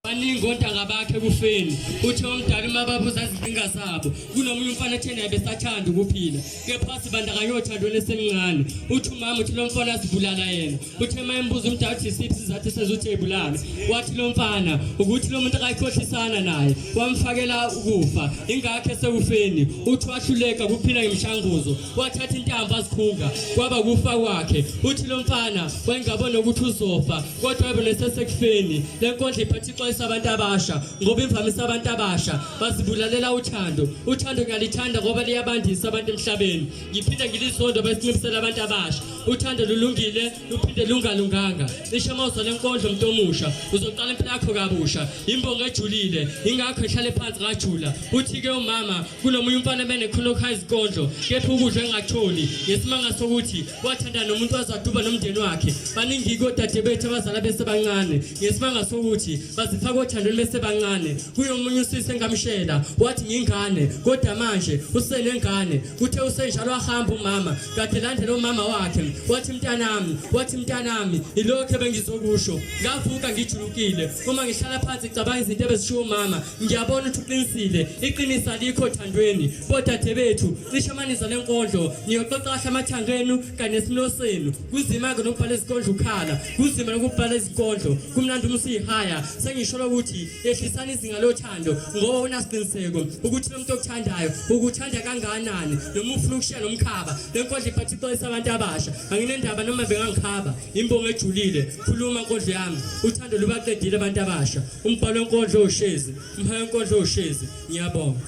baningi ontanga bakhe kufeni uthi omdala mababuza izinkinga zabo kunomunye umfana ethena ebesathanda ukuphila kepha sibandakanya othando lesemncane uthi umama uthi lo mfana asibulala yena uthi mayembuza umdala uthi isiphi sizathu sezuthi ebulala wathi lo mfana ukuthi lo muntu akayikhohlisana naye wamfakela ukufa ingakho esekufeni uthi wahluleka kuphila ngemshanguzo wathatha intambo azikhunga kwaba kufa kwakhe uthi lo mfana wayengabona ukuthi uzofa kodwa yebo nesesekufeni lenkondlo iphathixwa abantu abasha ngoba imvamisa abantu abasha bazibulalela uthando ngiyalithanda ngoba liyabandisa abantu emhlabeni ngiphinde ngilisondo besinciphisela abantu abasha uthando lulungile luphinde lungalunganga cishe mawuzo lenkondlo umuntu omusha uzoqala impilo yakho kabusha imbongo ejulile ingakho ehlale phansi kajula uthi ke umama kunomunye umfana benekhona ukha izikondlo kepha ukudla engakutholi ngesimanga sokuthi wathanda nomuntu wazaduba nomndeni wakhe baningi kodade bethu abazala besebancane ngesimanga sokuthi bazifaka othandweni besebancane kuyomunye usisi engamshela wathi ngingane kodwa manje usenengane uthe usenjalo ahamba umama kade landela umama wakhe wathi mntanami ilokho ebengizokusho ngavuka ngijulukile uma ngihlala phansi ngicabanga izinto ebezishiwo umama ngiyabona ukuthi uqinisile iqiniso alikho othandweni bodade bethu cishe maniza lenkondlo niyoxoxa amathangenu kanye nesimlosenu kuzima ke nokubhala izikondlo ukhala kuzima nokubhala izikondlo kumnandi umusihaya sengisholo ukuthi yehlisana izinga lothando ngoba unasiqiniseko ukuthi lo muntu okuthandayo ukuthanda kangakanani noma ufuna ukushiya nomkhaba lenkondlo iphathixwa abantu abasha anginendaba noma bengangikhaba imbongo ejulile khuluma inkondlo yami uthando lubaqedile abantu abasha umbhalo wenkondlo oshezi umhayo wenkondlo oshezi ngiyabonga